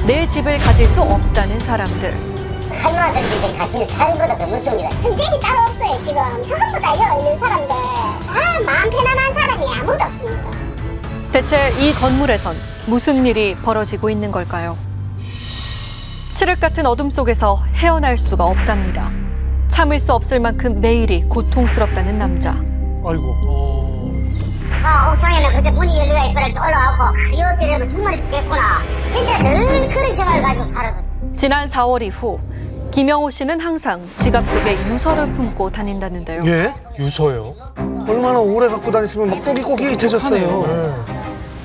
내 집을 가질 수 없다는 사람들. 할머니들 이제 가진 살보다 더 무섭습니다. 전쟁이 따로 없어요. 지금 전부 다 여기 있는 사람들 다 마음 편안한 사람이 아무도 없습니다. 대체 이 건물에선 무슨 일이 벌어지고 있는 걸까요? 칠흑 같은 어둠 속에서 헤어날 수가 없답니다. 참을 수 없을 만큼 매일이 고통스럽다는 남자. 아이고. 옥상에는 그때 문이 열리가 있거나 또 올라가고 이것들에도 정말 죽겠구나. 진짜 늘 그런 생각을 가지고 살아서. 지난 4월 이후 김영호 씨는 항상 지갑 속에 유서를 품고 다닌다는데요. 예? 유서요? 얼마나 오래 갖고 다니시면 막 꼬깃꼬깃해졌어요.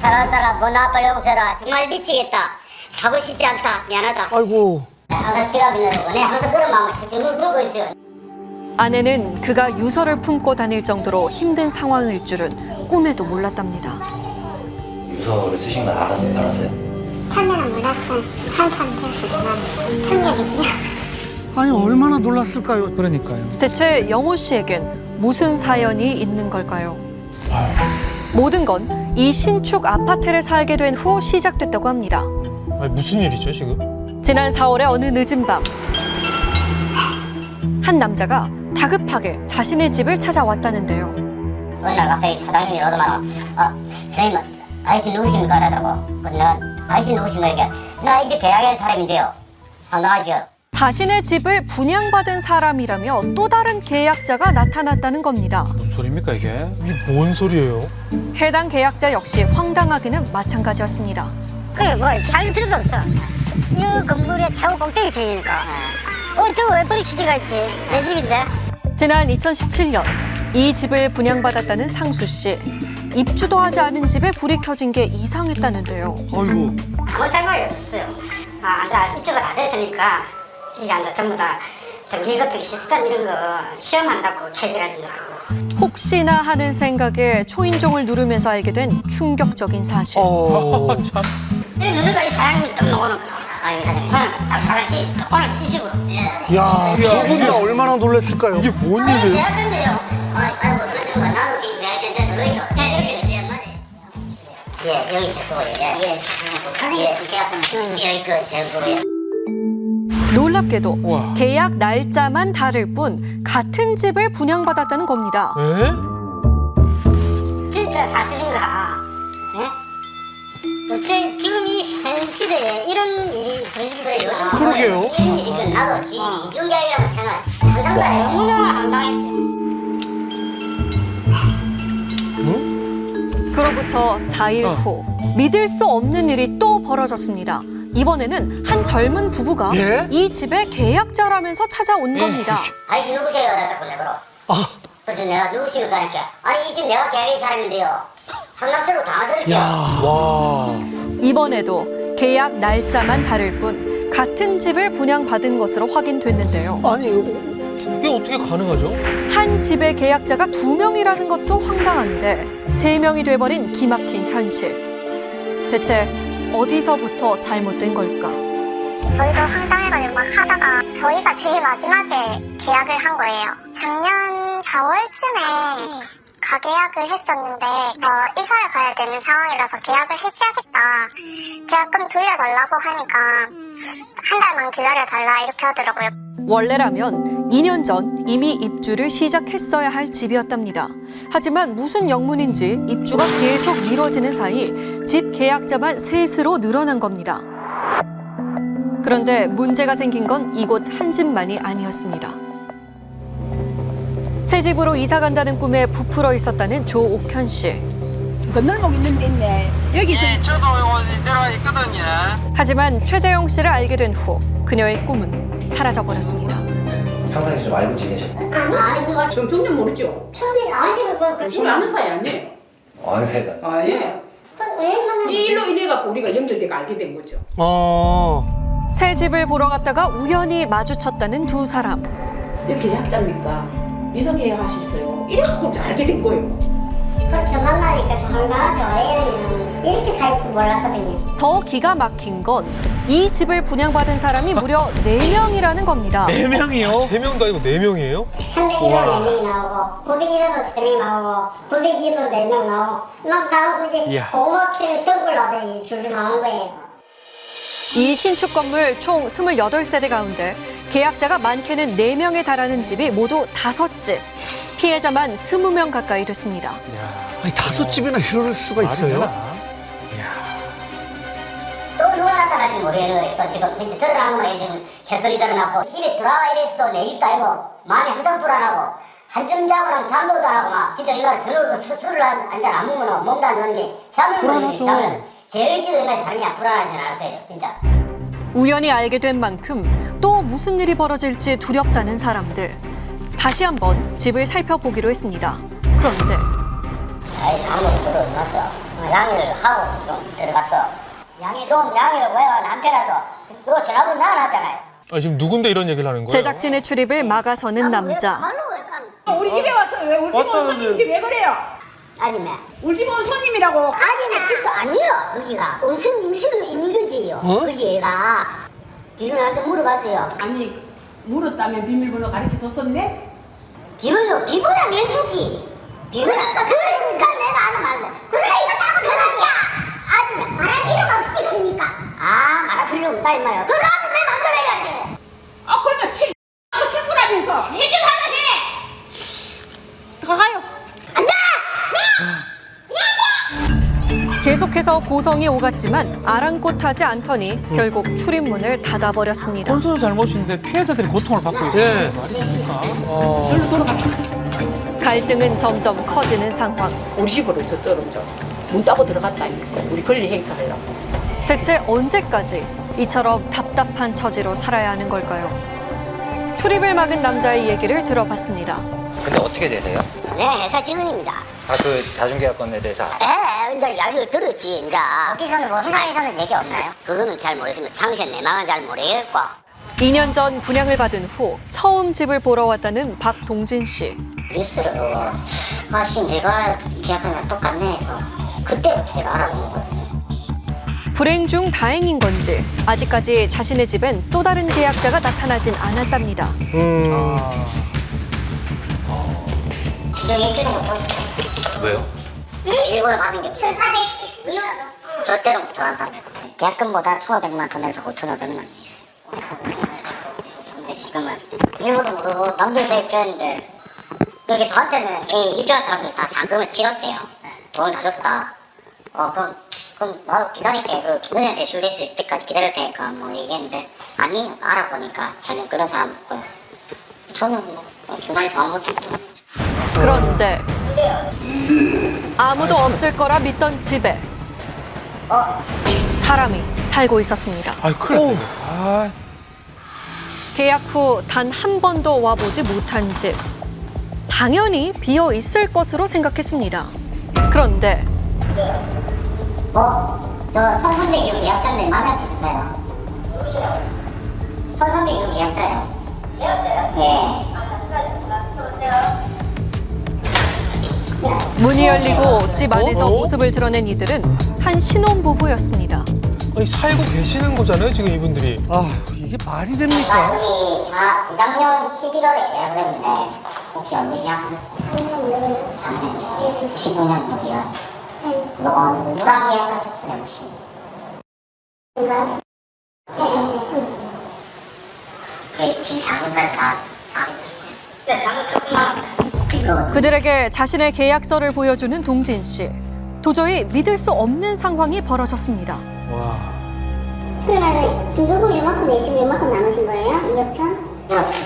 살아다가 뭐 나빨리 오셔라. 정말 미치겠다. 사고 싶지 않다. 미안하다. 아이고. 항상 지갑이 내고 내 항상 그런 마음을 실제 누르고 있어요. 아내는 그가 유서를 품고 다닐 정도로 힘든 상황일 줄은 꿈에도 몰랐답니다. 유서를 쓰신 걸 알았어요? 처음에는 몰랐어요. 한참 돼서 전화했어요. 충격이지. 아니 얼마나 놀랐을까요? 그러니까요. 대체 영호 씨에겐 무슨 사연이 있는 걸까요? 모든 건 이 신축 아파트를 살게 된 후 시작됐다고 합니다. 아니 무슨 일이죠 지금? 지난 4월의 어느 늦은 밤, 한 남자가 다급하게 자신의 집을 찾아왔다는데요. 어느 날 갑자기 사장님이 오더만 선생님 아저씨 누구십니까? 라더라고. 내가 아저씨 누구십니까? 이렇게 나 이제 계약한 사람인데요. 황당하죠. 자신의 집을 분양받은 사람이라며 또 다른 계약자가 나타났다는 겁니다. 무슨 소리입니까 이게? 이게 뭔 소리예요? 해당 계약자 역시 황당하기는 마찬가지였습니다. 그래 뭐 살 필요도 없어. 이 건물에 차고 꼭대기 생기니까 저거 왜 뿌리치지가 있지? 내 집인데. 지난 2017년 이 집을 분양받았다는 상수 씨. 입주도 하지 않은 집에 불이 켜진 게 이상했다는데요. 아이고. 아무 생각이 없었어요. 이제 입주가 다 됐으니까 이게 이제 전부 다 전기 같은 시스템 이런 거 시험한다고 켜지가는 줄 알고. 혹시나 하는 생각에 초인종을 누르면서 알게 된 충격적인 사실. 참. 이 누르니까 이 사장님이 딱 나오는 거야. 이 사장님. 딱 사장님이 오늘 이 식으로. 야, 저분이 얼마나 놀랐을까요? 이게 뭔 일이에요? 계약된대요. 아이고 그러시는 거 나도 계약된데 들어있어. 이렇게 됐어요. 맞아요. 여기 있었고요. 여기 그 제국이에요. 놀랍게도 우와. 계약 날짜만 다를 뿐 같은 집을 분양받았다는 겁니다. 에? 진짜 사실인가? 지금 이 현 시대에 이런 일이 벌어지고 있어요. 그러게요. 이런 일이 나도 집이 이중계약이라고 생각 상상도 안 해요. 너무나 황당했지. 그로부터 4일 후 믿을 수 없는 일이 또 벌어졌습니다. 이번에는 한 젊은 부부가 예? 이 집의 계약자라면서 찾아온 겁니다. 아저씨 누구세요? 라고 내가 그래서 내가 누구십니까? 이렇게 아니 이 집 내가 계약한 사람인데요. 황당스럽고 당황스럽죠. 와. 이번에도 계약 날짜만 다를 뿐 같은 집을 분양받은 것으로 확인됐는데요. 아니 이게 어떻게 가능하죠? 한 집의 계약자가 2명이라는 것도 황당한데 3명이 돼버린 기막힌 현실. 대체 어디서부터 잘못된 걸까? 저희도 황당해가지고 막 하다가 저희가 제일 마지막에 계약을 한 거예요. 작년 4월쯤에 가계약을 했었는데 이사를 가야 되는 상황이라서 계약을 해지하겠다. 계약금 돌려달라고 하니까 한 달만 기다려달라 이렇게 하더라고요. 원래라면 2년 전 이미 입주를 시작했어야 할 집이었답니다. 하지만 무슨 영문인지 입주가 계속 미뤄지는 사이 집 계약자만 셋으로 늘어난 겁니다. 그런데 문제가 생긴 건 이곳 한 집만이 아니었습니다. 새 집으로 이사 간다는 꿈에 부풀어 있었다는 조옥현 씨. 건널목 있는 데 있네. 여기서 저도 여기 내려와 있거든요. 하지만 최재영 씨를 알게 된 후 그녀의 꿈은 사라져버렸습니다. 평상시 좀 알고 지내셨나요? 아니 뭐 좀 전혀 모르죠. 처음에 아니 지금 우리 아는 사이 아니에요. 어느 세가? 아 예. 왜 만났는지 이 일로 인해 갖고 우리가 연결돼가 알게 된 거죠. 새 집을 보러 갔다가 우연히 마주쳤다는 두 사람. 이렇게 계약자입니까? 이사 계약하셨어요. 이래갖고 알게 된 거예요. 그렇게 만나니까 황당하죠. 왜냐면 이렇게 살 줄 몰랐거든요. 더 기가 막힌 건 이 집을 분양받은 사람이 무려 4명이라는 겁니다. 4명이요? 3명도 아니고 4명이에요? 1101호 4명이 나오고 901호도 3명 나오고 902호도 4명 나오고 막 나오고 이제 이야. 고맙게 덩굴 나오듯이 줄줄 나오는 거예요. 이 신축 건물 총 28세대 가운데 계약자가 많게는 4명에 달하는 집이 모두 5집. 피해자만 20명 가까이 됐습니다. 아니, 5집이나 이럴 수가 말이 있어요? 되나? 또 누가 나타날지 모르겠어요. 또 지금 벤치 들어나고 막 지금 셔틀이 들어나고 집에 들어와 이래서도 내 집도 아니고 마음이 항상 불안하고 한점 자고 나면 잠도 안 하고 막 진짜 이거 들어도 술을 한잔 안 먹으면 몸도 안 좋은데 잠을 모르지. 잠을 제일 지금까지 사는 게 불안하진 않을 거예요. 진짜. 우연히 알게 된 만큼 또 무슨 일이 벌어질지 두렵다는 사람들. 다시 한번 집을 살펴보기로 했습니다. 그런데 아무도 들어갔어. 양해를 하고 좀 들어갔어. 양해를 왜 남편라도 그리고 전화번호 나눠놨잖아요. 아, 지금 누군데 이런 얘기를 하는 거예요? 제작진의 출입을 막아서는 남자. 우리 집에 왔어요. 왜 우리 집 온 손님인데 왜 그래요? 아줌마. 우리 집 온 손님이라고. 아줌마 집도 아니에요. 거기가 온순 임신은 있는 거지요. 거기가 비밀한테 물어봤어요. 아니 물었다면 비밀번호 가르쳐 줬었네? 비밀보다 내 주지. 그러니까 내가 하는 말래. 그러니까 아줌마 말할 필요가 없지 그러니까. 말할 필요 없다 이 말이야. 그럼 나도 내 맘대로 해야지. 그러면 친구라면서 해결하라 해. 가요. 계속해서 고성이 오갔지만 아랑곳하지 않더니 결국 출입문을 닫아버렸습니다. 혼수는 잘못인데 피해자들이 고통을 받고 있어요. 예. 절로 돌아가. 갈등은 점점 커지는 상황. 우리 집으로 저쪽으로 문 따고 들어갔다니까. 우리 권리 행사하려고. 대체 언제까지 이처럼 답답한 처지로 살아야 하는 걸까요? 출입을 막은 남자의 얘기를 들어봤습니다. 근데 어떻게 되세요? 네, 회사 직원입니다. 그 다중계약건에 대해서 이제 이야기를 들었지, 이제. 거기서는 뭐 회사에서는 얘기 없나요? 그거는 잘 모르겠습니다. 상세 내막은 잘 모르겠고. 2년 전 분양을 받은 후 처음 집을 보러 왔다는 박동진 씨. 뉴스를 지금 내가 계약한 날 똑같네 해서 그때부터 제가 알아보는 거죠. 불행 중 다행인 건지 아직까지 자신의 집엔 또 다른 계약자가 나타나진 않았답니다. 저 일주도 못했어요. 왜요? 일본을 받은 게 없어요. 절대로 못 들어간다며. 계약금보다 1,500만 더 내서 5,500만 있어요. 근데 지금은 일본도 모르고 남들 다 입주했는데 그게 저한테는 입주한 사람들 다 잔금을 치렀대요. 돈을 다 줬다. 그럼 나도 기다릴게. 너네한테 줄일 수 있을 때까지 기다릴 테니까 뭐 얘기했는데 아니 알아보니까 전혀 그런 사람 없고였어요. 저는 뭐 중간에서 아무것도 못해요. 그런데 아무도 없을 거라 믿던 집에 사람이 살고 있었습니다. 아, 큰일 났네. 계약 후 단 한 번도 와보지 못한 집. 당연히 비어 있을 것으로 생각했습니다. 그런데 저 1300이 계약자인데 만날 수 있을까요? 1300이 계약자예요. 예. 문이 열리고 집 안에서 모습을 드러낸 이들은 한 신혼부부였습니다. 아니, 살고 계시는 거잖아요, 지금 이분들이. 아, 이게 말이 됩니까? 여기 재작년 11월에 계약을 했는데 혹시 언제 계약하셨어요? 작년이요. 19년도 계약. 누구랑 계약하셨어요 혹시? 그래 지금 작은까지 다 작은 조금만. 그들에게 자신의 계약서를 보여주는 동진 씨. 도저히 믿을 수 없는 상황이 벌어졌습니다. 와. 그러면 중도금 이만큼 내시고 이만큼 남으신 거예요? 200천?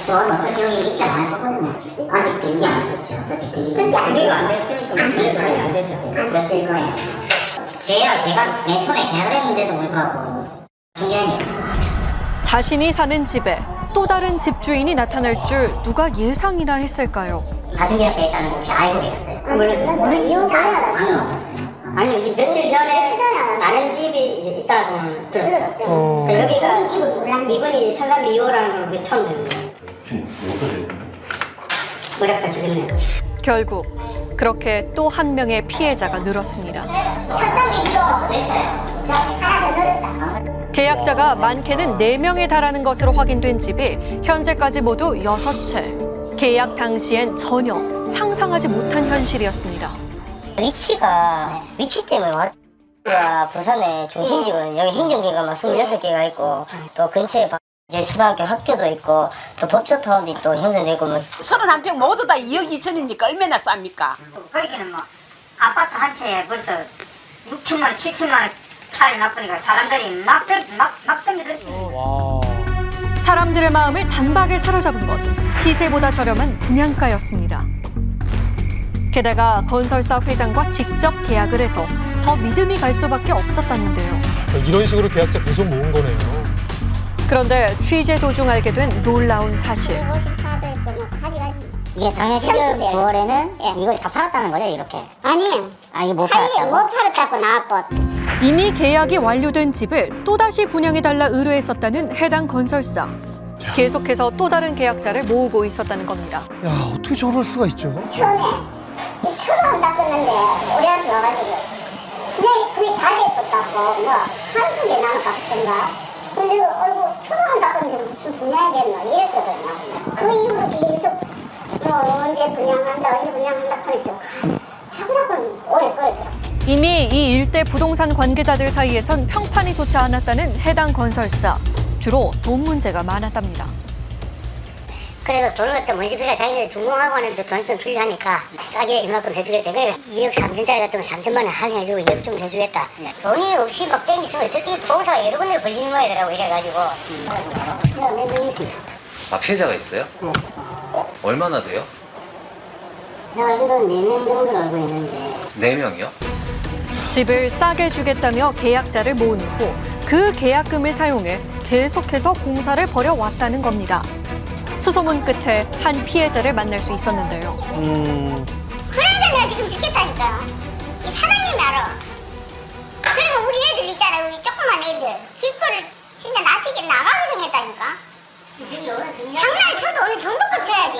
저는 어차피 여기 입장 안 했거든요. 아직 등기 안 하셨죠? 어차피 등기 안 됐으니까 안 되죠. 됐을 거예요. 제가 맨 처음에 계약을 했는데도 불구하고 중요해요. 자신이 사는 집에 또 다른 집주인이 나타날 줄 누가 예상이나 했을까요? 가족계약에 있다는 거 혹시 알고 계셨어요? 모르지요. 방금 오셨어요. 아니 며칠 전에 다른 집이 이제 있다고 들었죠. 여기가 이분이 1302호라는 걸 처음 듣는 거예요. 뭐랄까 지금 결국 그렇게 또 한 명의 피해자가 늘었습니다. 1302호 됐어요. 자 하나 더 늘었다. 계약자가 많게는 4명에 달하는 것으로 확인된 집이 현재까지 모두 6채. 계약 당시엔 전혀 상상하지 못한 현실이었습니다. 위치 때문에 부산에 중심지거든요. 여기 행정기가 막 26개가 있고 또 근처에 이제 초등학교 학교도 있고 또 법조타운이 또 형성되고 뭐 31평 모두 다 2억 2천이니까 얼마나 쌉니까? 그러기는 뭐 아파트 한 채에 벌써 6천만 원, 7천만 원 차이 나쁘니까 사람들이 막 듭니다. 와. 사람들의 마음을 단박에 사로잡은 것, 시세보다 저렴한 분양가였습니다. 게다가 건설사 회장과 직접 계약을 해서 더 믿음이 갈 수밖에 없었다는데요. 이런 식으로 계약자 계속 모은 거네요. 그런데 취재 도중 알게 된 놀라운 사실. 54도 있고 뭐 가지가지. 이게 작년 12월 9월에는 이걸 다 팔았다는 거죠, 이렇게? 아니, 이거 못 팔리 팔았다고? 못 팔았다고 나왔고. 이미 계약이 완료된 집을 또다시 분양해달라 의뢰했었다는 해당 건설사. 계속해서 또 다른 계약자를 모으고 있었다는 겁니다. 야, 어떻게 저럴 수가 있죠? 처음에 이 표도 닦았는데 우리한테 와가지고 그게 다 됐었다고 뭐 한두 개 남았던가. 근데 어이구 표도 닦았는데 무슨 분양이겠노 이랬거든요. 그 이후로 계속 뭐 언제 분양한다 하면서 자꾸 오래 끌더라고요. 이미 이 일대 부동산 관계자들 사이에선 평판이 좋지 않았다는 해당 건설사. 주로 돈 문제가 많았답니다. 그래서 돈을 갖다 문집회가 자기들이 중공학원에도 돈이 좀 필요하니까 싸게 이만큼 해주겠다. 그래서 2억 3천짜리 같으면 3천만 원 할인해주고 2억 좀 해주겠다. 돈이 없이 막 땡기시면 저쪽에 보험사가 여러 군데 걸리는 거더라고 이래가지고. 피해자가 있어요? 얼마나 돼요? 내가 알기로는 4명 정도 알고 있는데. 4명이요? 집을 싸게 주겠다며 계약자를 모은 후 그 계약금을 사용해 계속해서 공사를 벌여왔다는 겁니다. 수소문 끝에 한 피해자를 만날 수 있었는데요. 그러니까 내가 지금 죽겠다니까. 이 사장님이 알아. 그리고 우리 애들 있잖아. 우리 조그만 애들. 길거리를 진짜 나서게 나가고 생겼다니까. 장난을 쳐도 어느 정도껏 쳐야지.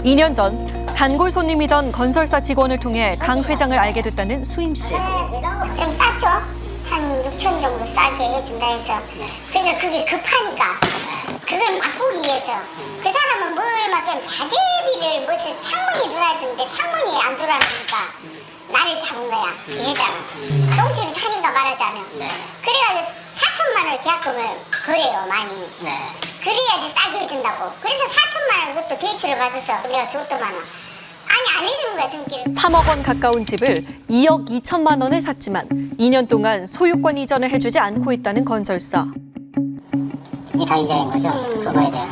2년 전 단골 손님이던 건설사 직원을 통해 강 회장을 알게 됐다는 수임 씨. 좀 쌌죠? 한 6천 정도 싸게 해준다 해서. 그러니까 그게 급하니까. 그걸 바꾸기 위해서. 그 사람은 뭘 맡기면 자재비를 무슨 창문이 들어야 되는데 창문이 안 들어가니까 나를 잡은 거야. 피해자가. 똥줄이 타니까 말하자면. 그래가지고 4천만 원 계약금을 거래요, 많이. 그래야지 싸게 해준다고. 그래서 4천만 원 그것도 대출을 받아서 내가 줬더만은. 아니 안 해주는 거야 등기를. 3억 원 가까운 집을 2억 2천만 원에 샀지만 2년 동안 소유권 이전을 해주지 않고 있다는 건설사. 이게 다 이자인 거죠? 그거에 대한.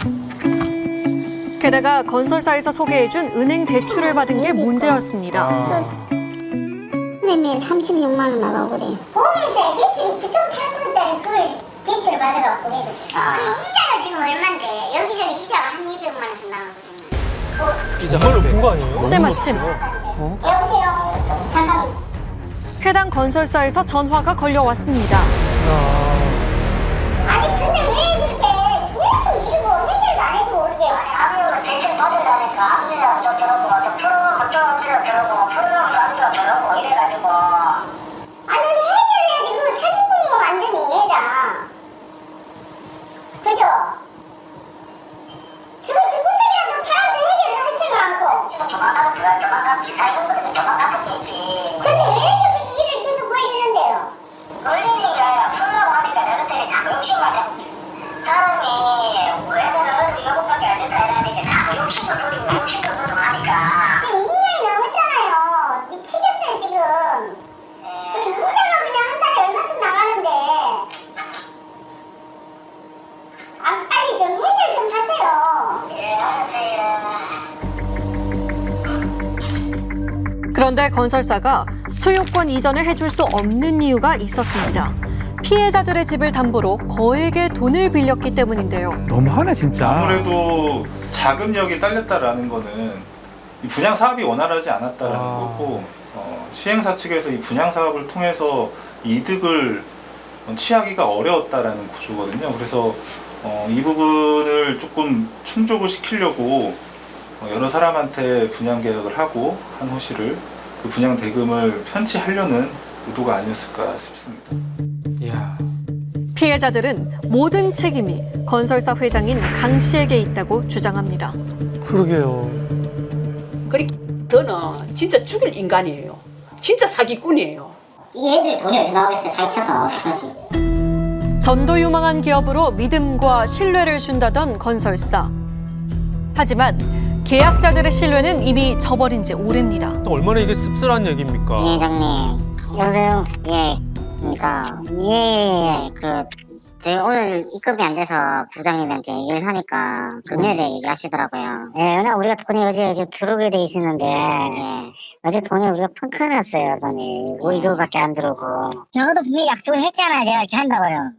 게다가 건설사에서 소개해준 은행 대출을 받은 게 문제였습니다. 선생님이 36만 원 나가고 그래. 보험회사에 대출이 9.8%짜리 그걸 대출을 받아갖고 해줘. 그 이자가 지금 얼만데 여기저기 이자가 한 200만 원씩 나가거든요. 정말 높은 거 아니에요? 때마침 여보세요? 잠깐만. 해당 건설사에서 전화가 걸려왔습니다. 아니 근데 왜 그렇게 계속 미루고 해결도 안 해주고 그러게. 아무래도 대출 받으라니까 아무래도 좀 들어오고 좀 풀어오면 좀 우리도 들어오고 풀어오면 아무래도 들어오고 이래가지고. 아니 해결해야 돼. 그거 사기꾼이고 완전히 얘잖아. 그죠? 지금 집구석이라도 팔아서 해결을 할 생각 않고. 지금 조만간 기사이는 것에서 조만간 붙겠지. 근데 왜 저렇게 일을 계속 벌리는데요? 걸리는 게 아니라 풀려고 하니까 저런데 자꾸 욕심하자. 사람이 회사가 이거밖에 안 된다 이러니까 자꾸 욕심을 부리고 하니까. 지금 2년이 넘었잖아요. 미치겠어요 지금. 그리고 이자가 그냥 한 달에 얼마씩 나가는데. 아 빨리 좀 해결 좀 하세요. 예, 알았어요. 그런데 건설사가 소유권 이전을 해줄 수 없는 이유가 있었습니다. 피해자들의 집을 담보로 거액의 돈을 빌렸기 때문인데요. 너무하네 진짜. 아무래도 자금력이 딸렸다라는 거는 이 분양 사업이 원활하지 않았다라는 아. 거고 시행사 측에서 이 분양 사업을 통해서 이득을 취하기가 어려웠다라는 구조거든요. 그래서 이 부분을 조금 충족을 시키려고 여러 사람한테 분양 계약을 하고 한 호실을 그 분양 대금을 편취하려는 의도가 아니었을까 싶습니다. 이야. 피해자들은 모든 책임이 건설사 회장인 강 씨에게 있다고 주장합니다. 그러게요. 그러니까 저는 진짜 죽을 인간이에요. 진짜 사기꾼이에요. 얘들 돈이 어디서 나오겠어요? 사기쳐서 어떡하지? 전도유망한 기업으로 믿음과 신뢰를 준다던 건설사. 하지만 계약자들의 신뢰는 이미 저버린 지 오래입니다. 얼마나 이게 씁쓸한 얘기입니까? 예, 회장님. 여보세요? 예. 그러니까 저희 오늘 입금이 안 돼서 부장님한테 얘기를 하니까 금요일에 얘기하시더라고요. 예, 왜냐 우리가 돈이 어제 들어오게 돼 있었는데 어제 돈이 우리가 펑크 났어요. 돈이 5일밖에 안 들어오고. 적어도 분명히 약속을 했잖아요. 내가 이렇게 한다고요.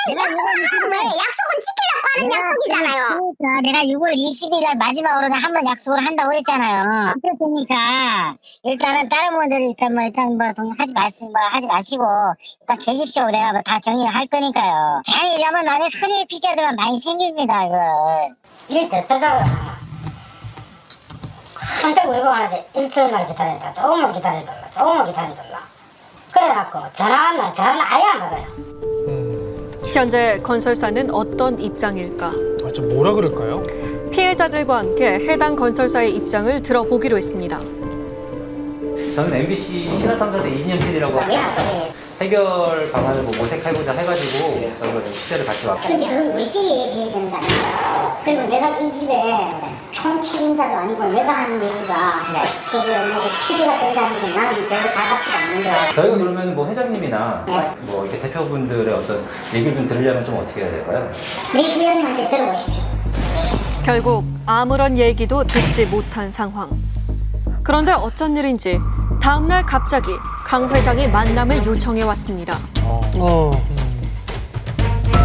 약속은 지키려고 하는 약속이잖아요. 그러니까 내가 6월 20일 날 마지막으로 한 번 약속을 한다고 그랬잖아요. 그러니까 일단은 다른 분들이 하지 마시고 일단 계십시오. 내가 다 정리를 할 거니까요. 그냥 이러면 나중에 선의 피자들만 많이 생깁니다. 이걸. 일 대표적으로 한참 외국하는데 일주일만 기다려달라. 조금만 기다려달라. 그래갖고 전화하면 전화는 아예 안 받아요. 현재 건설사는 어떤 입장일까? 좀 뭐라 그럴까요? 피해자들과 함께 해당 건설사의 입장을 들어보기로 했습니다. 저는 MBC 신화탐사대 이진영 PD라고 해결 방안을 모색해보자 해가지고 저희가 취재를 같이 왔고. 근데 그건 우리끼리 얘기해야 되는 거 아닌가요? 그리고 내가 이 집에 총 책임자도 아니고 내가 하는 얘기가 그게 취재가 된다는 게 나는 별로 다 가치가 없는데. 저희가 그러면 회장님이나 이렇게 대표분들의 어떤 얘기를 좀 들으려면 좀 어떻게 해야 될까요? 네 부장님한테 들어보십시오. 결국 아무런 얘기도 듣지 못한 상황. 그런데 어쩐 일인지 다음 날 갑자기 강 회장이 만남을 요청해 왔습니다.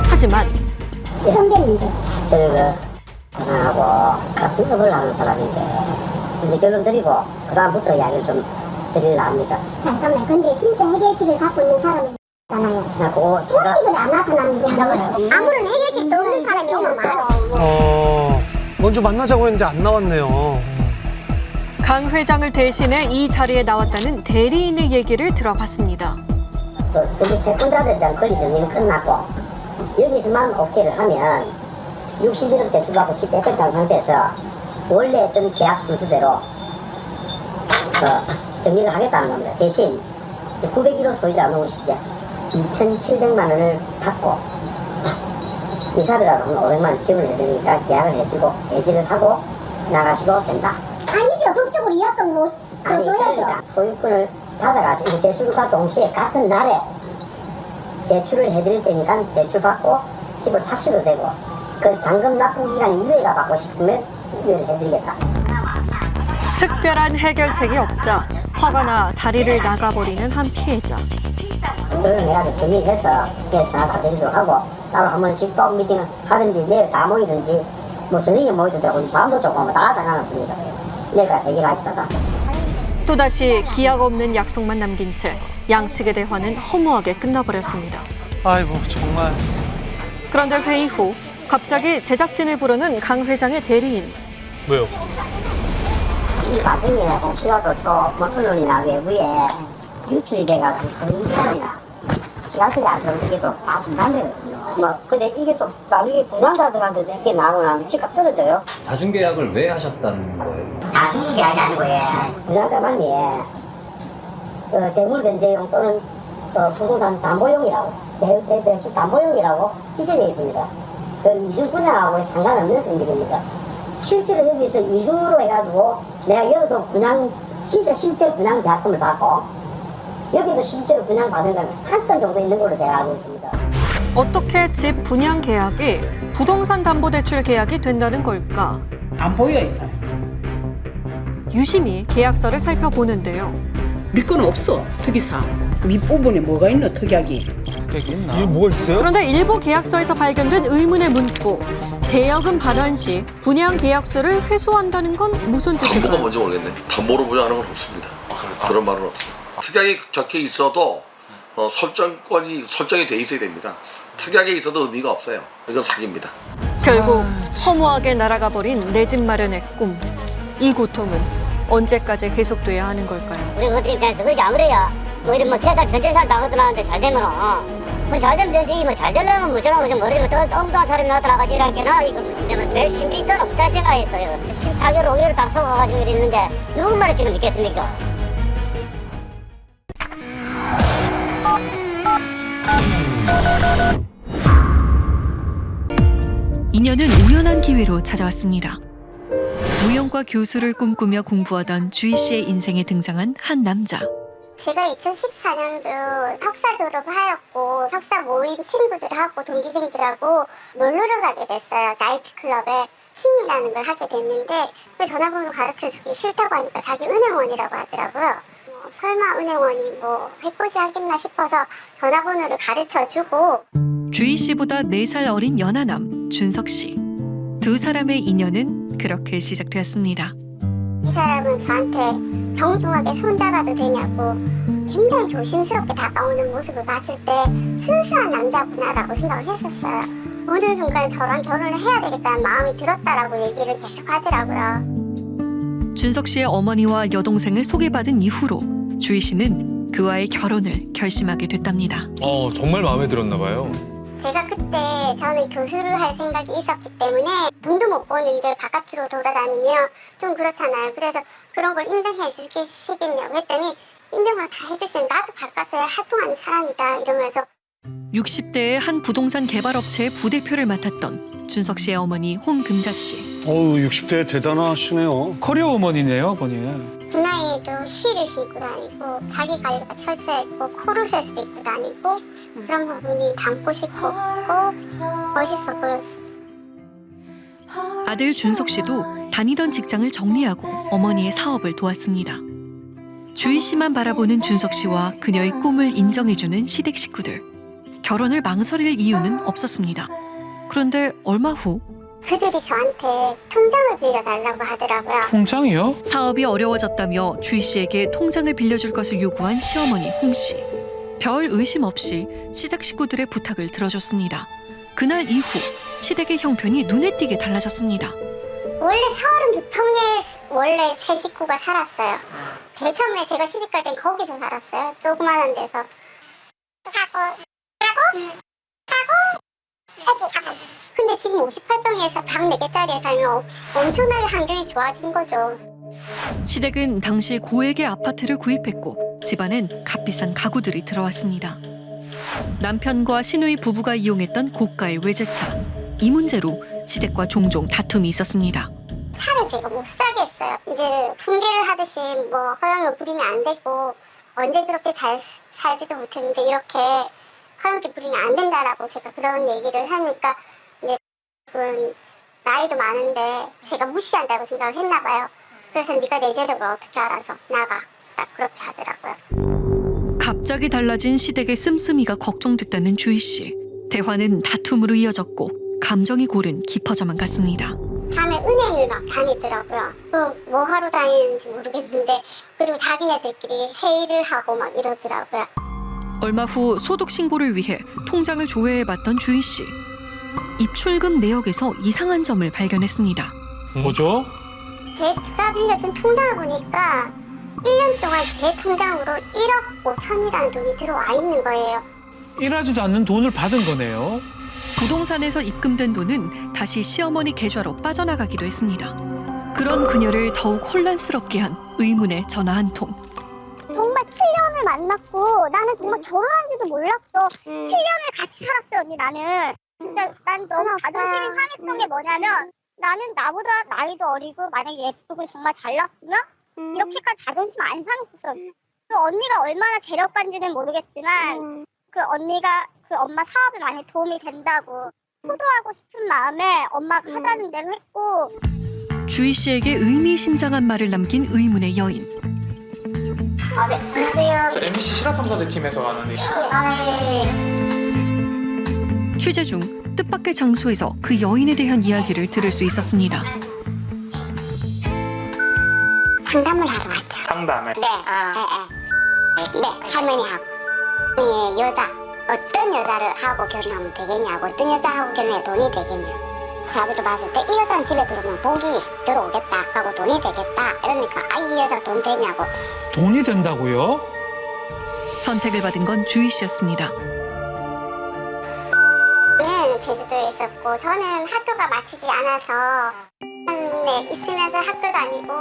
하지만 선배님들 저희가 하고 같은 업을 하는 사람인데 이제 결론 드리고 그 다음부터 이야기를 좀 드리려 합니다. 잠깐만, 근데 진짜 해결책을 갖고 있는 사람이 있잖아요. 소리들이 안 나타나는데 아무런 해결책도 없는 사람이 오면 많아. 먼저 만나자고 했는데 안 나왔네요. 강 회장을 대신해 이 자리에 나왔다는 대리인의 얘기를 들어봤습니다. 근데 채권자들에 대한 권리 정리는 끝났고 여기서만 오케이를 하면 61억 대출받고 집 대출장 상태에서 원래 했던 계약 순서대로 정리를 하겠다는 겁니다. 대신 901호 소유자 놓으시죠. 2,700만 원을 받고 이사비라도 한 500만 원 지원해드리니까 계약을 해주고 배지를 하고 나가시도 된다. 아니죠. 법적으로 이약금 못 줘야죠. 소유권을 받아가지고 대출과 동시에 같은 날에 대출을 해드릴 테니까 대출 받고 집을 사셔도 되고 그 잔금 납부 기간 이후에가 받고 싶으면 이후에 해드리겠다. 특별한 해결책이 없자 화가 나 자리를 나가버리는 한 피해자. 그걸 내가 좀 정리해서 그냥 전화 다 드리도록 하고 따로 한 번씩 또 미팅을 하든지 내일 다 모이든지 저녁에 모이도 조금 밤도 조금 다 상관없습니다. 내가 해결하겠다. 또다시 기약 없는 약속만 남긴 채 양측의 대화는 허무하게 끝나버렸습니다. 아이고 정말. 그런데 회의 후 갑자기 제작진을 부르는 강 회장의 대리인. 왜요? 이 과정에 공시가도 또 언론이나 외부에 유출이 돼가지고 그런 기관이나 시각들이 안 들어오게도 다 중단되거든요. 근데 이게 또 나중에 분양자들한테 이렇게 나오고 나면 집값 떨어져요. 다중계약을 왜 하셨다는 거예요? 다중계약이 아니고 분양자만이 대물 변제용 또는 부동산 담보용이라고 대출 담보용이라고 기재되어 있습니다. 그 이중 분양하고 상관없는 성질입니다. 실제로 여기서 이중으로 해가지고 내가 여기도 실제 분양 계약금을 받고 여기도 실제로 분양 받은 건 한 건 정도 있는 걸로 제가 알고 있습니다. 어떻게 집 분양 계약이 부동산 담보대출 계약이 된다는 걸까? 안 보여요, 이 사람. 유심히 계약서를 살펴보는데요. 밀거는 없어, 특이사항. 밑부분에 뭐가 있노, 특약이. 이게 뭐가 있어요? 그런데 일부 계약서에서 발견된 의문의 문구. 대여금 반환 시 분양 계약서를 회수한다는 건 무슨 담보가 뜻일까요? 뭔지 모르겠네. 담보로 보장하는 건 없습니다. 그런 말은 없어요. 특약이 적혀 있어도 설정이 돼 있어야 됩니다. 특약에 있어도 의미가 없어요. 이건 사기입니다. 결국 허무하게 날아가 버린 내 집 마련의 꿈. 이 고통은 언제까지 계속돼야 하는 걸까요? 우리 그들 입장에서 그러지 아무래야 이런 재산 전재산 다 얻어나는데 잘 되면 잘 되면 되지 잘 되려면 저런 머리를 또 엉뚱한 사람이 나타나가지고 이렇게나 이거 무슨 별 신비성 없다 생각했어요. 14개월 5개월 딱 속아가지고 이랬는데 누구 말을 지금 믿겠습니까? 인연은 우연한 기회로 찾아왔습니다. 무용과 교수를 꿈꾸며 공부하던 주희 씨의 인생에 등장한 한 남자. 제가 2014년도 석사 졸업하였고 석사 모임 친구들하고 동기생들하고 놀러를 가게 됐어요. 나이트클럽에 킹이라는 걸 하게 됐는데 그 전화번호 가르쳐주기 싫다고 하니까 자기 은행원이라고 하더라고요. 설마 은행원이 뭐 해코지 하겠나 싶어서 전화번호를 가르쳐주고 주희 씨보다 4살 어린 연하남 준석 씨. 두 사람의 인연은 그렇게 시작되었습니다. 이 사람은 저한테 정중하게 손잡아도 되냐고 굉장히 조심스럽게 다가오는 모습을 봤을 때 순수한 남자구나라고 생각을 했었어요. 어느 순간 저랑 결혼을 해야 되겠다는 마음이 들었다라고 얘기를 계속 하더라고요. 준석 씨의 어머니와 여동생을 소개받은 이후로 주희 씨는 그와의 결혼을 결심하게 됐답니다. 정말 마음에 들었나 봐요. 제가 그때 저는 교수를 할 생각이 있었기 때문에 돈도 못 버는데 바깥으로 돌아다니면 좀 그렇잖아요. 그래서 그런 걸 인정해 주시겠냐고 했더니 인정을 다 해주세요. 나도 바깥에 활동하는 사람이다 이러면서 60대의 한 부동산 개발업체의 부대표를 맡았던 준석 씨의 어머니 홍금자 씨. 60대 대단하시네요. 커리어 우먼이네요, 아버님. 그 나이에도 힐을 신고 다니고 자기 관리가 철저했고 코르셋을 입고 다니고 그런 부분이 닮고 싶었고 멋있어 보였어요. 아들 준석 씨도 다니던 직장을 정리하고 어머니의 사업을 도왔습니다. 주희 씨만 바라보는 준석 씨와 그녀의 꿈을 인정해주는 시댁 식구들. 결혼을 망설일 이유는 없었습니다. 그런데 얼마 후 그들이 저한테 통장을 빌려달라고 하더라고요. 통장이요? 사업이 어려워졌다며 주희 씨에게 통장을 빌려줄 것을 요구한 시어머니 홍 씨. 별 의심 없이 시댁 식구들의 부탁을 들어줬습니다. 그날 이후 시댁의 형편이 눈에 띄게 달라졌습니다. 원래 42평에 원래 세 식구가 살았어요. 제일 처음에 제가 시집갈 땐 거기서 살았어요. 조그만한 데서. 근데 지금 58평에서 방 4개짜리에 살면 엄청나게 환경이 좋아진 거죠. 시댁은 당시 고액의 아파트를 구입했고 집안엔 값비싼 가구들이 들어왔습니다. 남편과 시누이 부부가 이용했던 고가의 외제차. 이 문제로 시댁과 종종 다툼이 있었습니다. 차를 제가 못 사게 했어요. 이제 훈계를 하듯이 뭐 허용을 부리면 안 되고 언제 그렇게 잘 살지도 못했는데 이렇게 허용을 부리면 안 된다라고 제가 그런 얘기를 하니까 이제 나이도 많은데 제가 무시한다고 생각을 했나 봐요. 그래서 네가 내 재력을 어떻게 알아서 나가. 딱 그렇게 하더라고요. 갑자기 달라진 시댁의 씀씀이가 걱정됐다는 주희 씨. 대화는 다툼으로 이어졌고 감정이 고른 깊어져만 갔습니다. 밤에 은행을 막 다니더라고요. 뭐 하러 다니는지 모르겠는데 그리고 자기네들끼리 회의를 하고 막 이러더라고요. 얼마 후 소득 신고를 위해 통장을 조회해봤던 주희 씨. 입출금 내역에서 이상한 점을 발견했습니다. 뭐죠? 제가 빌려준 통장을 보니까 1년 동안 제 통장으로 1억 5천이라는 돈이 들어와 있는 거예요. 일하지도 않는 돈을 받은 거네요. 부동산에서 입금된 돈은 다시 시어머니 계좌로 빠져나가기도 했습니다. 그런 그녀를 더욱 혼란스럽게 한 의문의 전화 한 통. 정말 7년을 만났고 나는 정말 결혼한지도 몰랐어. 7년을 같이 살았어요, 언니. 나는 진짜 난 너무 자존심이 상했던 게 뭐냐면 나는 나보다 나이도 어리고 만약에 예쁘고 정말 잘났으면 이렇게까지 자존심 안 상했었어. 그 언니가 얼마나 재력가인지는 모르겠지만 그 언니가 그 엄마 사업에 많이 도움이 된다고 효도하고 싶은 마음에 엄마가 하자는 대로 했고. 주희 씨에게 의미심장한 말을 남긴 의문의 여인. 네, 안녕하세요. 저 MBC 실화탐사제 팀에서 하는 취재 중 뜻밖의 장소에서 그 여인에 대한 이야기를 들을 수 있었습니다. 상담을 하러 왔죠. 상담을. 네, 네, 할머니하고 이 여자 어떤 여자를 하고 결혼하면 되겠냐고, 어떤 여자하고 결혼해 돈이 되겠냐. 자주로 봤을 때 이 여자는 집에 들어오면 복이 들어오겠다 하고 돈이 되겠다 이러니까 이 여자 돈 되냐고. 돈이 된다고요? 선택을 받은 건 주희 씨였습니다. 네, 제주도에 있었고 저는 학교가 마치지 않아서 네, 있으면서 학교 다니고.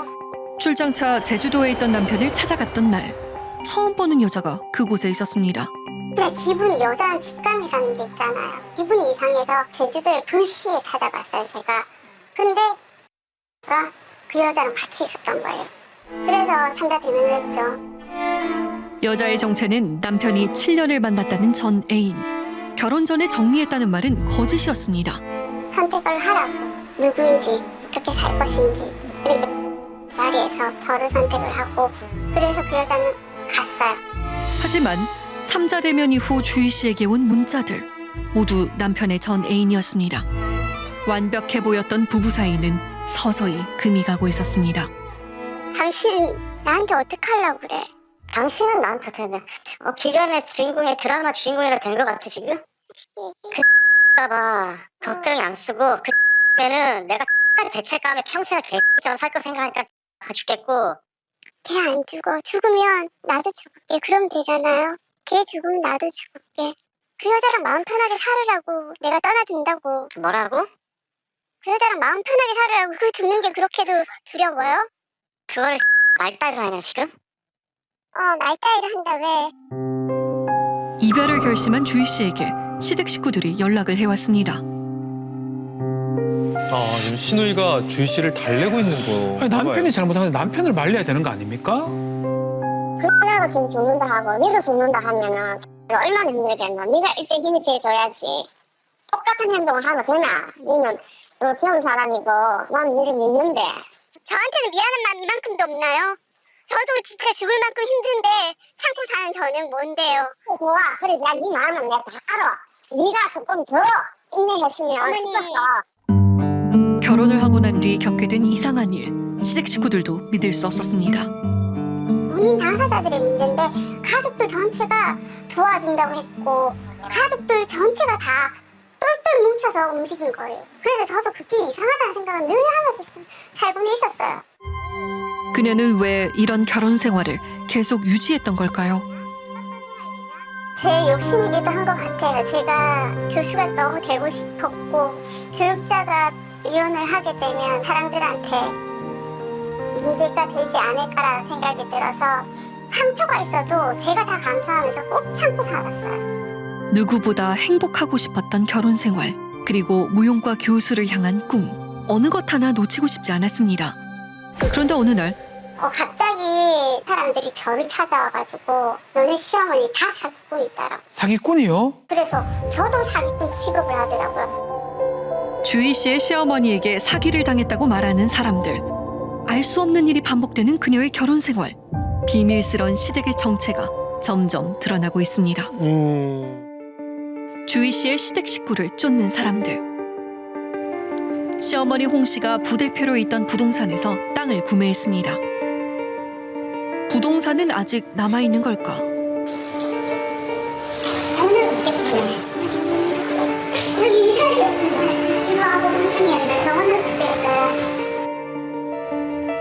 출장차 제주도에 있던 남편을 찾아갔던 날 처음 보는 여자가 그곳에 있었습니다. 근데 기분이 여자는 직감이라는 게 있잖아요. 기분이 이상해서 제주도에 불시에 찾아갔어요, 제가. 근데 그 여자랑 같이 있었던 거예요. 그래서 삼자 대면을 했죠. 여자의 정체는 남편이 7년을 만났다는 전 애인. 결혼 전에 정리했다는 말은 거짓이었습니다. 선택을 하라고. 누구인지, 어떻게 살 것인지. 이렇게 자리에서 저를 선택을 하고 그래서 그 여자는 갔어요. 하지만 삼자 대면 이후 주희 씨에게 온 문자들 모두 남편의 전 애인이었습니다. 완벽해 보였던 부부 사이는 서서히 금이 가고 있었습니다. 당신 나한테 어떡하려고 그래? 당신은 나한테 어떻게 기존의 주인공의 드라마 주인공이라 된 것 같아 지금? 봐 걱정이 안 쓰고 그면은 내가 죄책감에 평생을 개처럼 살 거 생각하니까 다 죽겠고. 걔 안 죽어. 죽으면 나도 죽을게. 그럼 되잖아요. 걔 죽으면 나도 죽을게. 그 여자랑 마음 편하게 살으라고 내가 떠나준다고. 뭐라고? 그 여자랑 마음 편하게 살으라고. 그 죽는 게 그렇게도 두려워요? 그거를 말따위로 하냐 지금? 말따위를 한다 왜? 이별을 결심한 주희 씨에게 시댁 식구들이 연락을 해왔습니다. 지금 신우이가 주희 씨를 달래고 있는 거. 아니, 남편이 잘못하면 남편을 말려야 되는 거 아닙니까? 그 여자가 지금 죽는다 하고 니도 죽는다 하면은 얼마나 힘들겠노. 네가 일대 힘이 돼줘야지. 똑같은 행동을 하면 되나? 니는 배운 사람이고 나는 니를 믿는데 저한테는 미안한 마음 이만큼도 없나요? 저도 진짜 죽을 만큼 힘든데 참고 사는 저는 뭔데요? 좋아. 그래 난 네 마음은 내가 다 알아. 네가 조금 더 인내했으면 싶었어. 결혼을 하고 난 뒤 겪게 된 이상한 일. 시댁 식구들도 믿을 수 없었습니다. 본인 당사자들의 문제인데 가족들 전체가 도와준다고 했고 가족들 전체가 다 똘똘 뭉쳐서 움직인 거예요. 그래서 저도 그게 이상하다는 생각은 늘 하면서 살고는 있었어요. 그녀는 왜 이런 결혼 생활을 계속 유지했던 걸까요? 제 욕심이기도 한 것 같아요. 제가 교수가 너무 되고 싶었고 교육자가 이혼을 하게 되면 사람들한테 문제가 되지 않을까라는 생각이 들어서 상처가 있어도 제가 다 감수하면서 꼭 참고 살았어요. 누구보다 행복하고 싶었던 결혼 생활, 그리고 무용과 교수를 향한 꿈. 어느 것 하나 놓치고 싶지 않았습니다. 그런데 어느 날 갑자기 사람들이 저를 찾아와가지고 너네 시어머니 다 사기꾼 있다라고. 사기꾼이요? 그래서 저도 사기꾼 취급을 하더라고요. 주희 씨의 시어머니에게 사기를 당했다고 말하는 사람들. 알 수 없는 일이 반복되는 그녀의 결혼 생활. 비밀스런 시댁의 정체가 점점 드러나고 있습니다. 주희 씨의 시댁 식구를 쫓는 사람들. 시어머니 홍 씨가 부대표로 있던 부동산에서 땅을 구매했습니다. 부동산은 아직 남아있는 걸까? 오늘 있겠구나. 여기 이사를 했습니다. 이거하고 9층이었는데 저 오늘 그때였어요.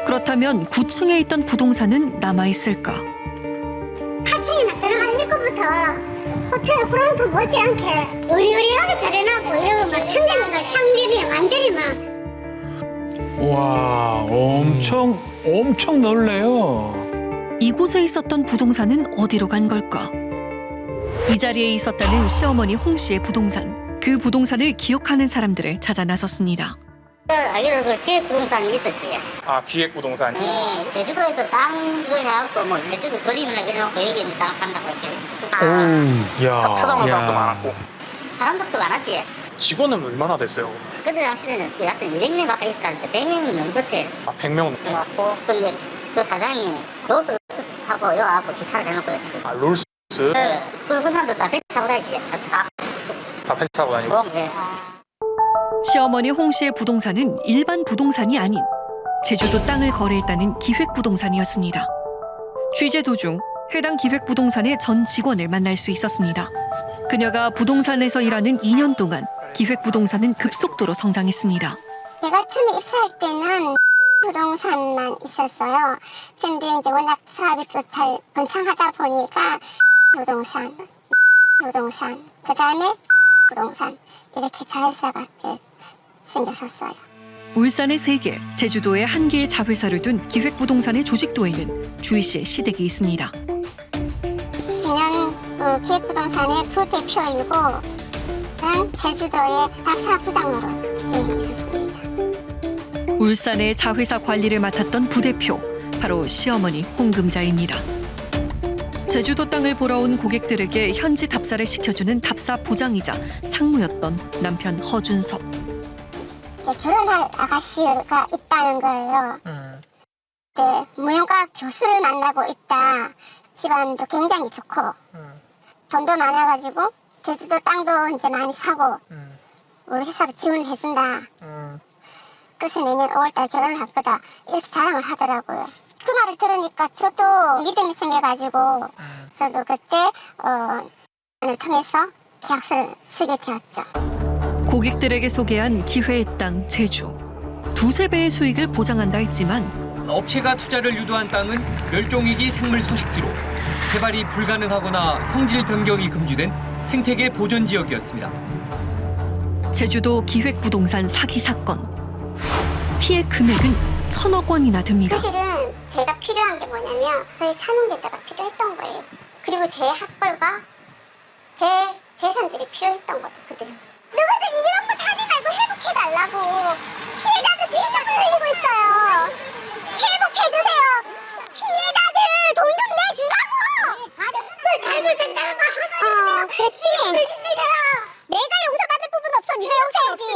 그렇다면 9층에 있던 부동산은 남아있을까? 8층에 들어가는 것부터 호텔 프론트 못지않게 의리의리하게 차려놨고 이러고 막 천장이나 샹들이 완전히 막. 와, 엄청 넓네요. 이곳에 있었던 부동산은 어디로 간 걸까? 이 자리에 있었다는 시어머니 홍 씨의 부동산. 그 부동산을 기억하는 사람들을 찾아 나섰습니다. 알기로는 그 기획부동산이 있었지. 아 기획부동산. 네, 제주도에서 땅을 해갖고 뭐 제주도 그림이나 그려놓고 여기는 땅 판다고 이렇게 야, 찾아오는 사람도 많았고 사람들도 많았지. 직원은 얼마나 됐어요? 그때 당시에는 그 약간 200명 가까이 있을 것 같은데 100명 넘은 것 같아. 아 100명. 그래갖고 근데 그 사장이 로스를 타고 여기 와갖고 주차를 해놓고 있었거든. 아 롤스? 그 사람들 다 배 타고 다니지. 다 펜트 타고 다니고. 네. 시어머니 홍 씨의 부동산은 일반 부동산이 아닌 제주도 땅을 거래했다는 기획부동산이었습니다. 취재 도중 해당 기획부동산의 전 직원을 만날 수 있었습니다. 그녀가 부동산에서 일하는 2년 동안 기획부동산은 급속도로 성장했습니다. 내가 처음에 입사할 때는 부동산만 있었어요. 근데 이제 워낙 사업이 또 잘 번창하다 보니까 부동산, 그 다음에 부동산 이렇게 자회사가 생겼었어요. 울산에 3개, 제주도에 1개의 자회사를 둔 기획부동산의 조직도에는 주희 씨의 시댁이 있습니다. 신현부 기획부동산의 부대표이고 제주도의 답사 부장으로 되어 있었습니다. 울산의 자회사 관리를 맡았던 부대표, 바로 시어머니 홍금자입니다. 제주도 땅을 보러 온 고객들에게 현지 답사를 시켜주는 답사 부장이자 상무였던 남편 허준섭. 이제 결혼할 아가씨가 있다는 거예요. 네, 무용과 교수를 만나고 있다. 집안도 굉장히 좋고 돈도 많아가지고 제주도 땅도 이제 많이 사고 우리 회사도 지원해준다. 그래서 내년 5월달 결혼을 할 거다. 이렇게 자랑을 하더라고요. 그 말을 들으니까 저도 믿음이 생겨가지고 저도 그때 을 통해서 계약서를 쓰게 되었죠. 고객들에게 소개한 기회의 땅 제주. 두세 배의 수익을 보장한다 했지만 업체가 투자를 유도한 땅은 멸종위기 생물 서식지로 개발이 불가능하거나 형질 변경이 금지된 생태계 보존 지역이었습니다. 제주도 기획부동산 사기 사건. 피해 금액은 1,000억 원이나 됩니다. 그들은 제가 필요한 게 뭐냐면 그 차명계좌가 필요했던 거예요. 그리고 제 학벌과 제 재산들이 필요했던 거죠. 그들은. 누구들 이런 거 타지 말고 회복해달라고. 피해자들 피해자들 흘리고 있어요. 회복해주세요. 피해자들 돈 좀 내주라고. 뭘 잘못했다는 걸 하면 그렇지. 내가 용서받을 부분 없어. 네가 용서해야지.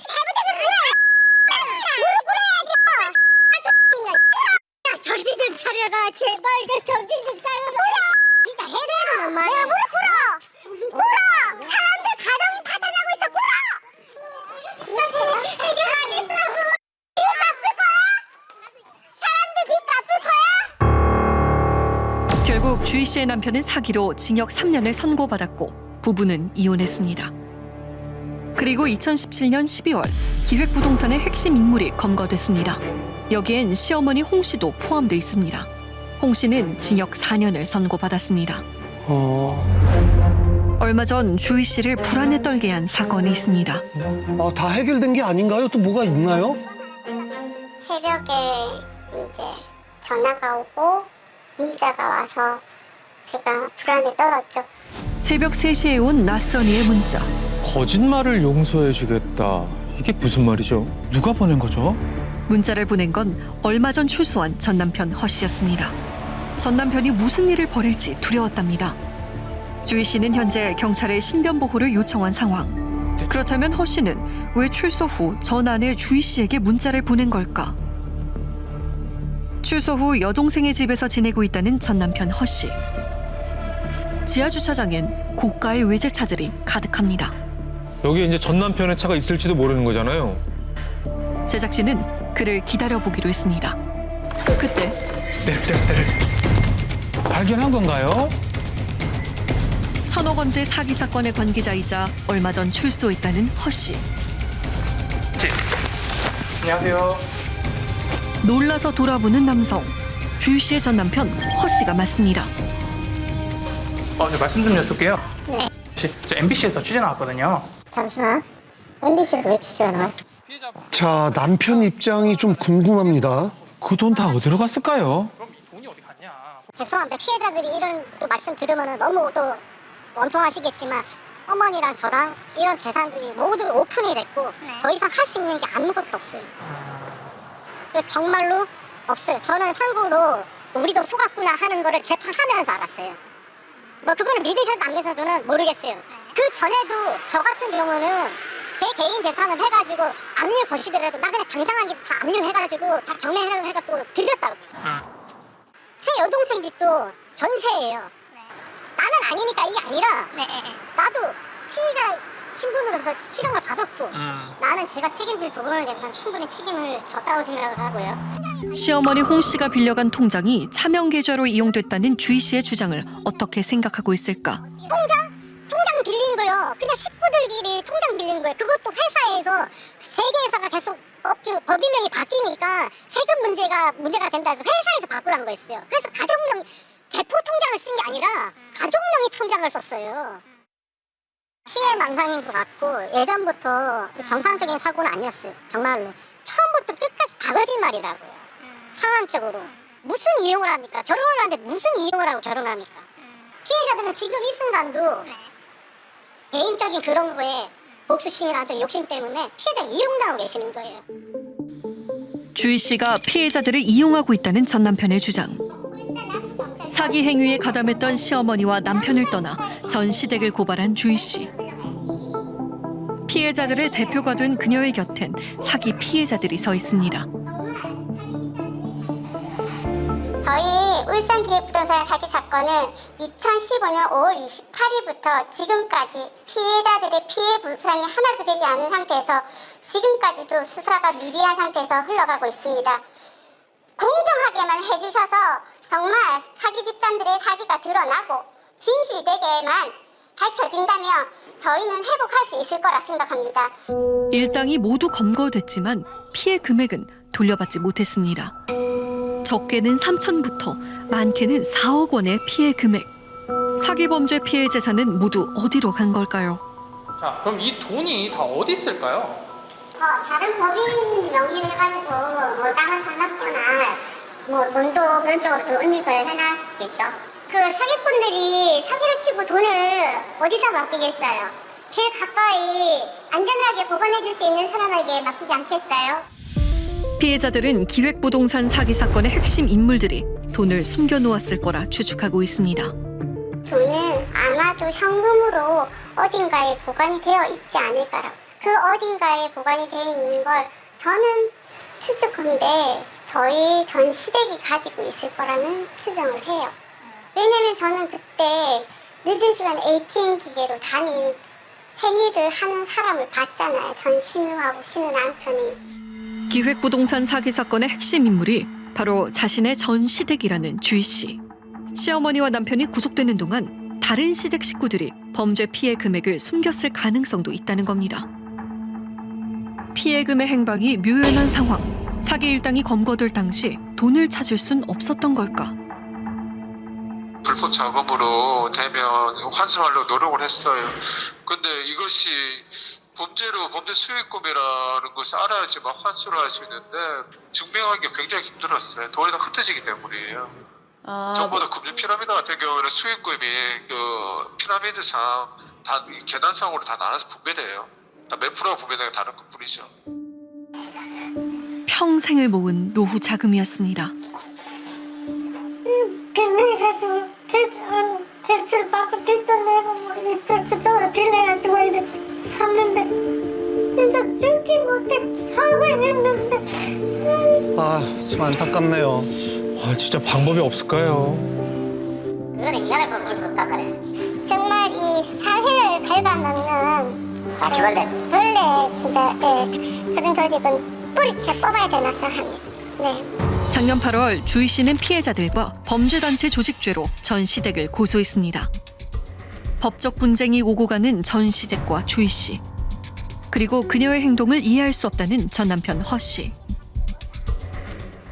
잘못해서 그래. 정신 좀 차려라. 제발 정신 좀 차려라. 진짜 해내는 엄마. 내가 무릎 꿇어. 사람들 가정이 파탄나고 있어. 해결하겠다고. 빚 갚을 거야? 사람들 빚 갚을 거야? 결국 주희 씨의 남편은 사기로 징역 3년을 선고받았고 부부는 이혼했습니다. 그리고 2017년 12월 기획부동산의 핵심 인물이 검거됐습니다. 여기엔 시어머니 홍 씨도 포함돼 있습니다. 홍 씨는 징역 4년을 선고받았습니다. 얼마 전 주희 씨를 불안에 떨게 한 사건이 있습니다. 다 해결된 게 아닌가요? 또 뭐가 있나요? 새벽에 이제 전화가 오고 문자가 와서 제가 불안에 떨었죠. 새벽 3시에 온 낯선이의 문자. 거짓말을 용서해주겠다. 이게 무슨 말이죠? 누가 보낸 거죠? 문자를 보낸 건 얼마 전 출소한 전 남편 허 씨였습니다. 전 남편이 무슨 일을 벌일지 두려웠답니다. 주희 씨는 현재 경찰에 신변보호를 요청한 상황. 그렇다면 허 씨는 왜 출소 후 전 아내 주희 씨에게 문자를 보낸 걸까? 출소 후 여동생의 집에서 지내고 있다는 전 남편 허 씨. 지하 주차장엔 고가의 외제차들이 가득합니다. 여기에 이제 전 남편의 차가 있을지도 모르는 거잖아요. 제작진은 그를 기다려보기로 했습니다. 그때 때를 발견한 건가요? 1,000억 원대 사기 사건의 관계자이자 얼마 전 출소했다는 허 씨. 안녕하세요. 놀라서 돌아보는 남성. 주희 씨의 전 남편 허 씨가 맞습니다. 저 말씀 좀 여쭐게요. 네. 저 MBC에서 취재 나왔거든요. 잠시만. MBC에서 왜 취재가 나와? 자, 남편 입장이 좀 궁금합니다. 그 돈 다 어디로 갔을까요? 죄송합니다. 피해자들이 이런 또 말씀 들으면 너무 또 원통하시겠지만 어머니랑 저랑 이런 재산들이 모두 오픈이 됐고 더 이상 할 수 있는 게 아무것도 없어요. 정말로 없어요. 저는 참고로 우리도 속았구나 하는 거를 재판하면서 알았어요. 뭐 그거는 믿으셔도 안 믿으셔도는 모르겠어요. 그 전에도 저 같은 경우는 제 개인 재산을 해가지고 압류 거시더라도 나 그냥 당당하게 다 압류해가지고 다 경매해갖고 드렸다고. 제 여동생 집도 전세예요. 나는 아니니까 이게 아니라 나도 피의자 신분으로서 실형을 받았고 나는 제가 책임질 부분에 대해서는 충분히 책임을 졌다고 생각을 하고요. 시어머니 홍 씨가 빌려간 통장이 차명 계좌로 이용됐다는 주희 씨의 주장을 어떻게 생각하고 있을까? 통장 빌린 거요. 그냥 식구들끼리 통장 빌린 거예요. 그것도 회사에서 세계회사가 계속 법인명이 바뀌니까 세금 문제가 된다 해서 회사에서 바꾸라는 거였어요. 그래서 가족명 대포 통장을 쓴 게 아니라 가족명의 통장을 썼어요. 피해 망상인 것 같고 예전부터 정상적인 사고는 아니었어요. 정말로 처음부터 끝까지 다 거짓말이라고요. 상황적으로 무슨 이용을 합니까? 결혼을 하는데 무슨 이용을 하고 결혼합니까? 피해자들은 지금 이 순간도 개인적인 그런 거에 복수심이나 어떤 욕심 때문에 피해자를 이용당하고 계시는 거예요. 주희 씨가 피해자들을 이용하고 있다는 전 남편의 주장. 사기 행위에 가담했던 시어머니와 남편을 떠나 전 시댁을 고발한 주희 씨. 피해자들의 대표가 된 그녀의 곁엔 사기 피해자들이 서 있습니다. 저희 울산기획부동산 사기 사건은 2015년 5월 28일부터 지금까지 피해자들의 피해 불상이 하나도 되지 않은 상태에서 지금까지도 수사가 미비한 상태에서 흘러가고 있습니다. 공정하게만 해주셔서 정말 사기 집단들의 사기가 드러나고 진실되게만 밝혀진다면 저희는 회복할 수 있을 거라 생각합니다. 일당이 모두 검거됐지만 피해 금액은 돌려받지 못했습니다. 적게는 3천부터 많게는 4억 원의 피해 금액. 사기 범죄 피해 재산은 모두 어디로 간 걸까요? 자, 그럼 이 돈이 다 어디 있을까요? 다른 법인 명의를 가지고 뭐 땅을 사놨거나 뭐 돈도 그런 쪽으로 은닉을 해놨겠죠. 그 사기꾼들이 사기를 치고 돈을 어디다 맡기겠어요? 제일 가까이 안전하게 보관해줄 수 있는 사람에게 맡기지 않겠어요? 피해자들은 기획부동산 사기 사건의 핵심 인물들이 돈을 숨겨놓았을 거라 추측하고 있습니다. 돈은 아마도 현금으로 어딘가에 보관이 되어 있지 않을까라고. 그 어딘가에 보관이 되어 있는 걸 저는 추측컨대 저희 전 시댁이 가지고 있을 거라는 추정을 해요. 왜냐면 저는 그때 늦은 시간에 ATM 기계로 다니는 행위를 하는 사람을 봤잖아요. 전 신우하고 신우 남편이. 기획부동산 사기 사건의 핵심 인물이 바로 자신의 전 시댁이라는 주희 씨. 시어머니와 남편이 구속되는 동안 다른 시댁 식구들이 범죄 피해 금액을 숨겼을 가능성도 있다는 겁니다. 피해금의 행방이 묘연한 상황. 사기 일당이 검거될 당시 돈을 찾을 순 없었던 걸까? 불법 자금으로 되면 환수하려고 노력을 했어요. 근데 이것이 범죄 수익금이라는 것을 알아야지만 환수를 할 수 있는데 증명하기 굉장히 힘들었어요. 돈이 다 흩어지기 때문이에요. 전부 다 금융 피라미드 같은 경우에는 수익금이 그 피라미드상 다 계단상으로 다 나눠서 분배돼요. 다 몇 프로가 분배되는 게 다른 것뿐이죠. 평생을 모은 노후 자금이었습니다. 빚내가지고 대출 받고 빚도 내고 뭐 저쪽으로 빌려가지고 이제 샀는데 진짜 죽지 못해 살고 있는데. 참 안타깝네요. 진짜 방법이 없을까요? 그거는 인간을 바꿀 수 없다 그래. 정말 이 사회를 갉아먹는 벌레 진짜 그런 조직은 뿌리채 뽑아야 되나 생각합니다. 네. 작년 8월 주희 씨는 피해자들과 범죄단체 조직죄로 전 시댁을 고소했습니다. 법적 분쟁이 오고 가는 전 시댁과 주희 씨. 그리고 그녀의 행동을 이해할 수 없다는 전 남편 허 씨.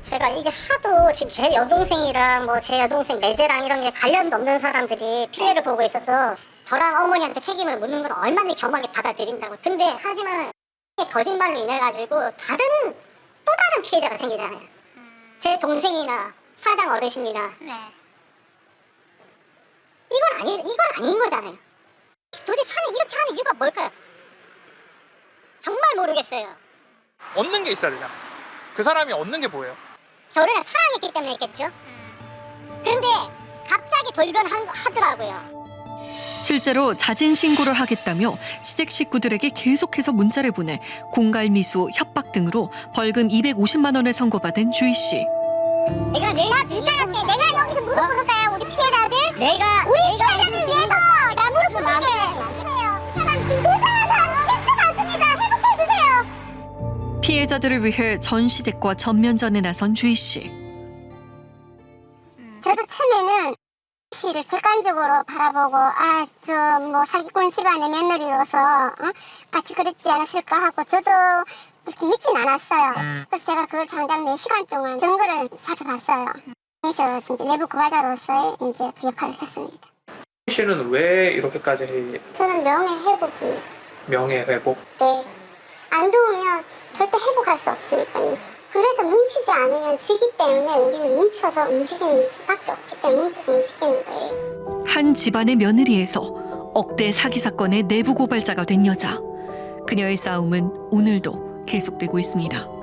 제가 이게 하도 지금 제 여동생이랑 뭐 제 여동생 매제랑 이런 게 관련도 없는 사람들이 피해를 보고 있어서 저랑 어머니한테 책임을 묻는 건 얼마나 겸하게 받아들인다고. 근데 하지만 거짓말로 인해 가지고 또 다른 피해자가 생기잖아요. 제 동생이나 사장 어르신이나 이건 아닌 거잖아요. 도대체 이렇게 하는 이유가 뭘까요? 정말 모르겠어요. 얻는 게 있어야 되잖아. 그 사람이 얻는 게 뭐예요? 결혼에 사랑했기 때문에 했겠죠. 그런데 갑자기 돌변하더라고요. 실제로 자진 신고를 하겠다며 시댁 식구들에게 계속해서 문자를 보내 공갈미수, 협박 등으로 벌금 250만 원을 선고받은 주희 씨. 내가 부탁할게. 내가 여기서 무릎 꿇을까요? 우리 피해자들? 우리 피해자들 위해서 나 무릎 꿇을게. 사람 진짜 많습니다. 회복해주세요. 피해자들을 위해 전 시댁과 전면전에 나선 주희 씨. 저도 처음에는 씨를 객관적으로 바라보고 저 뭐 사기꾼 집안의 며느리로서 같이 그랬지 않았을까 하고 저도 그렇게 믿진 않았어요. 그래서 제가 그걸 장장 4시간 동안 증거를 살펴봤어요. 그래서 진짜 내부 고발자로서의 이제 그 역할을 했습니다. 씨는 왜 이렇게까지 저는 명예회복입니다. 명예회복? 네. 안 도우면 절대 회복할 수 없으니까요. 그래서 뭉치지 않으면 지기 때문에 우리는 뭉쳐서 움직이는 수밖에 없기 때문에 뭉쳐서 움직이는 거예요. 한 집안의 며느리에서 억대 사기 사건의 내부 고발자가 된 여자. 그녀의 싸움은 오늘도 계속되고 있습니다.